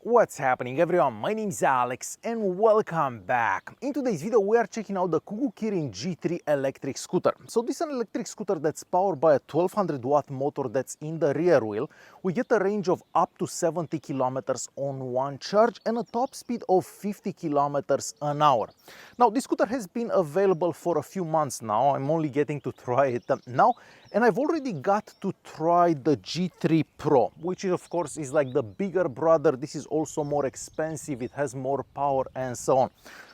What's happening everyone, my name is Alex and welcome back. In today's video we are checking out the KugooKirin G3 Electric Scooter. So this is an electric scooter that's powered by a 1200 watt motor that's in the rear wheel. We get a range of up to 70 kilometers on one charge and a top speed of 50 kilometers an hour. Now this scooter has been available for a few months now. I'm only getting to try it now. And I've already got to try the G3 Pro, which of course is like the bigger brother. This is also more expensive, it has more power and so on.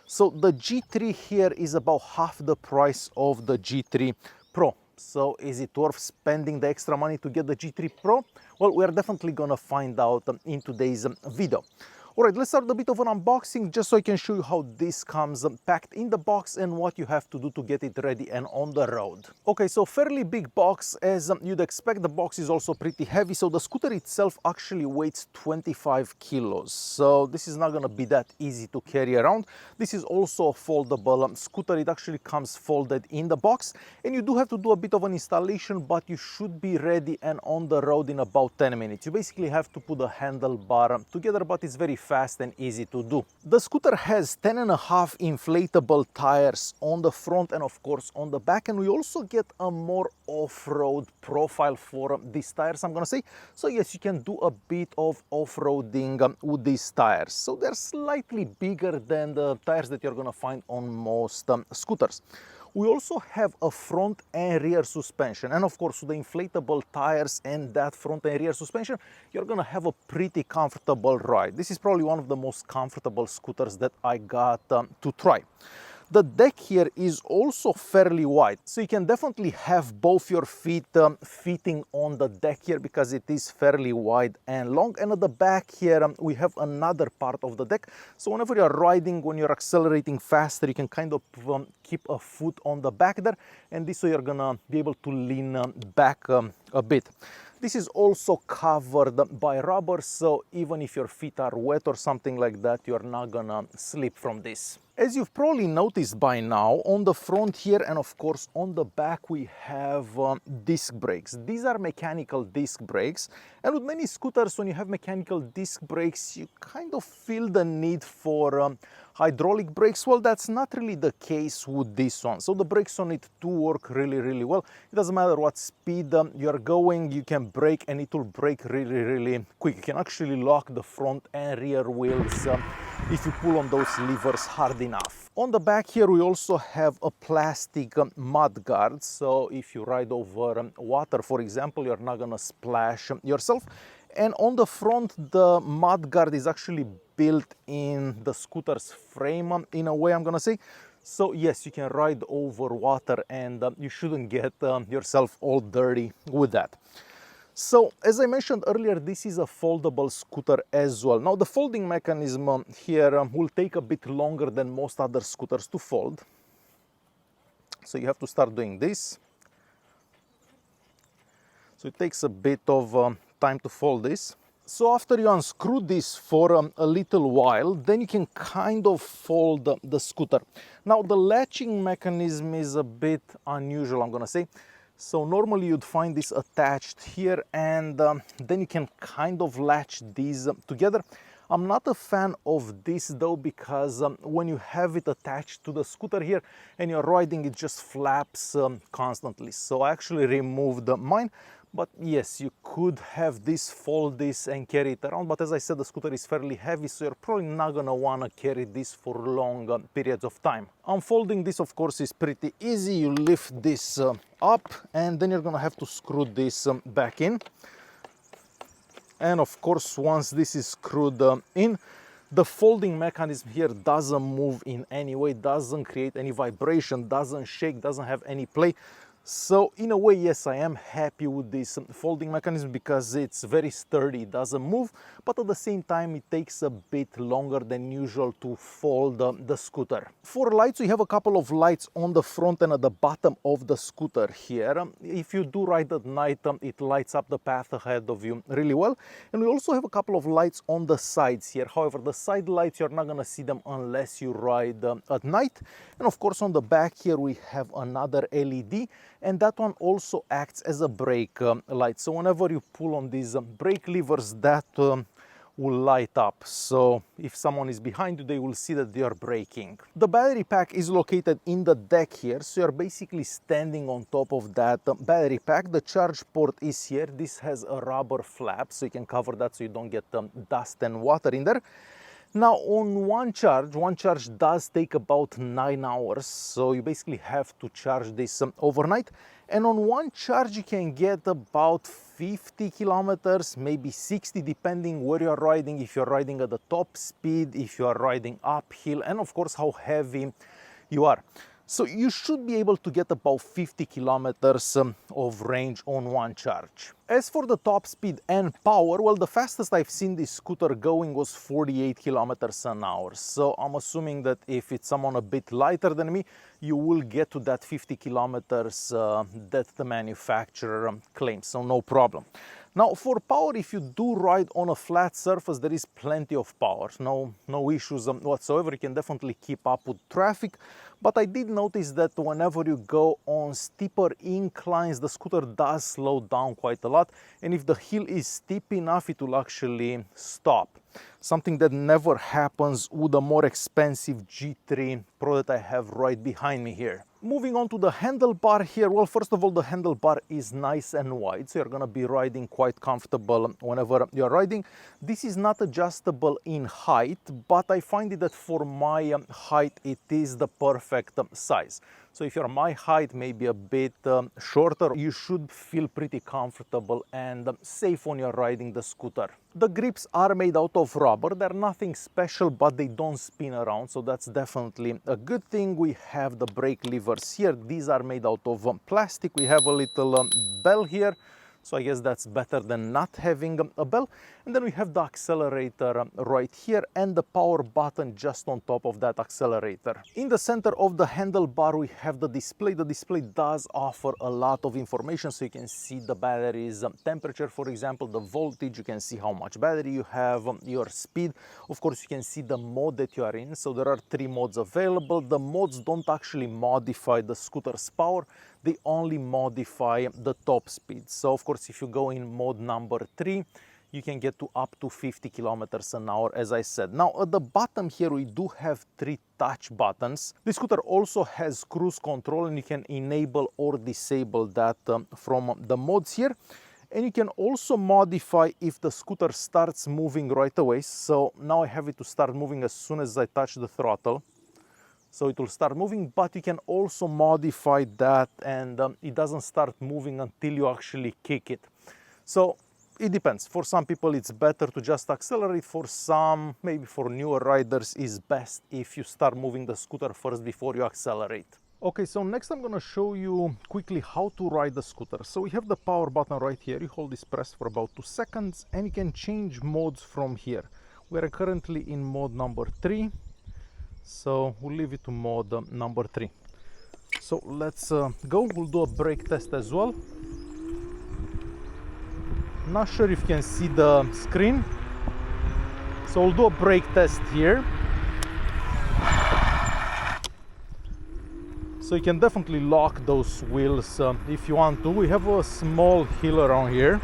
So the G3 here is about half the price of the G3 Pro. So is it worth spending the extra money to get the G3 Pro? Well, we are definitely gonna find out in today's video. Alright, let's start a bit of an unboxing just so I can show you how this comes packed in the box and what you have to do to get it ready and on the road. Okay, so fairly big box. As you'd expect, the box is also pretty heavy. So the scooter itself actually weighs 25 kilos. So this is not going to be that easy to carry around. This is also a foldable scooter. It actually comes folded in the box. And you do have to do a bit of an installation, but you should be ready and on the road in about 10 minutes. You basically have to put the handlebar together, but it's very fast and easy to do. The scooter has 10.5 inflatable tires on the front and of course on the back, and we also get a more off-road profile for these tires, I'm gonna say. So yes, you can do a bit of off-roading with these tires. So they're slightly bigger than the tires that you're gonna find on most scooters. We also have a front and rear suspension, and of course with the inflatable tires and that front and rear suspension, you're gonna have a pretty comfortable ride. This is probably one of the most comfortable scooters that I got to try. The deck here is also fairly wide, so you can definitely have both your feet fitting on the deck here because it is fairly wide and long. And at the back here we have another part of the deck, so whenever you're riding, when you're accelerating faster, you can kind of keep a foot on the back there, and this way you're gonna be able to lean back a bit. This is also covered by rubber, so even if your feet are wet or something like that, you're not gonna slip from this. As you've probably noticed by now, on the front here and of course on the back we have disc brakes. These are mechanical disc brakes, and with many scooters, when you have mechanical disc brakes, you kind of feel the need for hydraulic brakes. Well, that's not really the case with this one. So the brakes on it do work really well. It doesn't matter what speed you're going, you can brake and it will brake really quick. You can actually lock the front and rear wheels if you pull on those levers hard enough. On the back here we also have a plastic mud guard, so if you ride over water, for example, you're not gonna splash yourself. And on the front, the mud guard is actually built in the scooter's frame in a way, I'm gonna say. So yes, you can ride over water and you shouldn't get yourself all dirty with that. So as I mentioned earlier, this is a foldable scooter as well. Now the folding mechanism here will take a bit longer than most other scooters to fold. So you have to start doing this. So it takes a bit of time to fold this. So after you unscrew this for a little while, then you can kind of fold the scooter. Now the latching mechanism is a bit unusual, I'm gonna say. So normally you'd find this attached here, and then you can kind of latch these together. I'm not a fan of this though, because when you have it attached to the scooter here and you're riding, it just flaps constantly. So I actually removed mine. But yes, you could have this, fold this and carry it around. But as I said, the scooter is fairly heavy, so you're probably not gonna wanna carry this for long periods of time. Unfolding this, of course, is pretty easy. You lift this up and then you're gonna have to screw this back in. And of course, once this is screwed in, the folding mechanism here doesn't move in any way, doesn't create any vibration, doesn't shake, doesn't have any play. So in a way, yes, I am happy with this folding mechanism because it's very sturdy, it doesn't move, but at the same time it takes a bit longer than usual to fold the scooter. For lights, we have a couple of lights on the front and at the bottom of the scooter here. If you do ride at night, it lights up the path ahead of you really well. And we also have a couple of lights on the sides here. However, the side lights, you're not gonna see them unless you ride at night. And of course on the back here we have another LED, and that one also acts as a brake light. So whenever you pull on these brake levers, that will light up. So if someone is behind you, they will see that they are braking. The battery pack is located in the deck here, so you're basically standing on top of that battery pack. The charge port is here. This has a rubber flap, so you can cover that so you don't get dust and water in there. Now on one charge does take about 9 hours, so you basically have to charge this overnight. And on one charge you can get about 50 kilometers, maybe 60, depending where you're riding, if you're riding at the top speed, if you are riding uphill, and of course how heavy you are. So you should be able to get about 50 kilometers of range on one charge. As for the top speed and power, well, the fastest I've seen this scooter going was 48 kilometers an hour. So I'm assuming that if it's someone a bit lighter than me, you will get to that 50 kilometers that the manufacturer claims, so no problem. Now for power, if you do ride on a flat surface, there is plenty of power, no issues whatsoever. You can definitely keep up with traffic, but I did notice that whenever you go on steeper inclines, the scooter does slow down quite a lot, and if the hill is steep enough, it will actually stop. Something that never happens with a more expensive G3 Pro that I have right behind me here. Moving on to the handlebar here, well, first of all, the handlebar is nice and wide, so you're gonna be riding quite comfortable whenever you're riding. This is not adjustable in height, but I find it that for my height, it is the perfect size. So if you're my height, maybe a bit shorter, you should feel pretty comfortable and safe when you're riding the scooter. The grips are made out of rubber. They're nothing special, but they don't spin around, so that's definitely a good thing. We have the brake levers here. These are made out of plastic. We have a little bell here, so I guess that's better than not having a bell. And then we have the accelerator right here and the power button just on top of that accelerator. In the center of the handlebar, we have the display. The display does offer a lot of information, so you can see the battery's temperature, for example, the voltage, you can see how much battery you have, your speed. Of course, you can see the mode that you are in. So there are 3 modes available. The modes don't actually modify the scooter's power, they only modify the top speed. So of course, if you go in mode number 3, you can get to up to 50 kilometers an hour, as I said. Now at the bottom here, we do have 3 touch buttons. This scooter also has cruise control, and you can enable or disable that from the modes here. And you can also modify if the scooter starts moving right away. So now I have it to start moving as soon as I touch the throttle. So it will start moving, but you can also modify that, and it doesn't start moving until you actually kick it. So it depends. For some people it's better to just accelerate. For some, maybe for newer riders, is best if you start moving the scooter first before you accelerate. Okay, so next I'm gonna show you quickly how to ride the scooter. So we have the power button right here. You hold this pressed for about 2 seconds and you can change modes from here. We are currently in mode number 3. So we'll leave it to mode number 3. So let's go. We'll do a brake test as well. Not sure if you can see the screen. So we'll do a brake test here. So you can definitely lock those wheels if you want to. We have a small hill around here.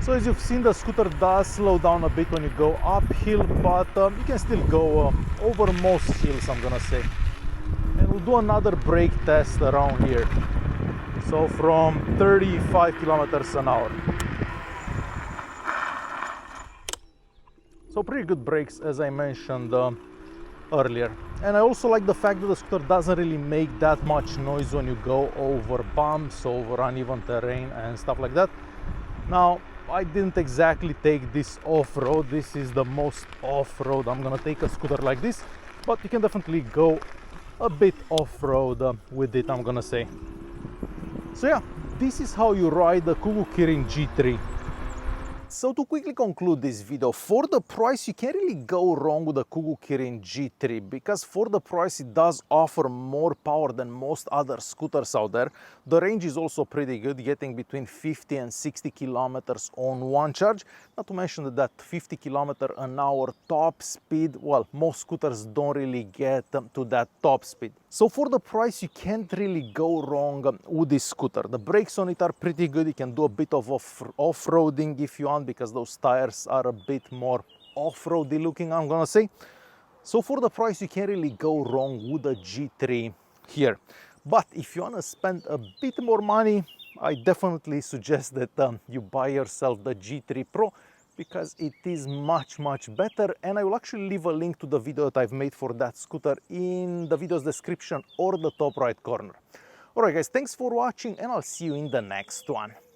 So as you've seen, the scooter does slow down a bit when you go uphill, but you can still go over most hills, I'm gonna say. And we'll do another brake test around here. So from 35 kilometers an hour. So pretty good brakes, as I mentioned earlier. And I also like the fact that the scooter doesn't really make that much noise when you go over bumps, over uneven terrain and stuff like that. Now, I didn't exactly take this off-road. This is the most off-road I'm gonna take a scooter like this, but you can definitely go a bit off-road with it, I'm gonna say. So yeah, this is how you ride the KuKirin G3. So to quickly conclude this video, for the price you can't really go wrong with the KuKirin G3, because for the price it does offer more power than most other scooters out there. The range is also pretty good, getting between 50 and 60 kilometers on one charge. Not to mention that 50 km/h top speed, well, most scooters don't really get to that top speed. So for the price, you can't really go wrong with this scooter. The brakes on it are pretty good. You can do a bit of off-roading if you want, because those tires are a bit more off-roady looking, I'm gonna say. So for the price, you can't really go wrong with the G3 here. But if you wanna spend a bit more money, I definitely suggest that you buy yourself the G3 Pro, because it is much better, and I will actually leave a link to the video that I've made for that scooter in the video's description or the top right corner. Alright guys, thanks for watching, and I'll see you in the next one.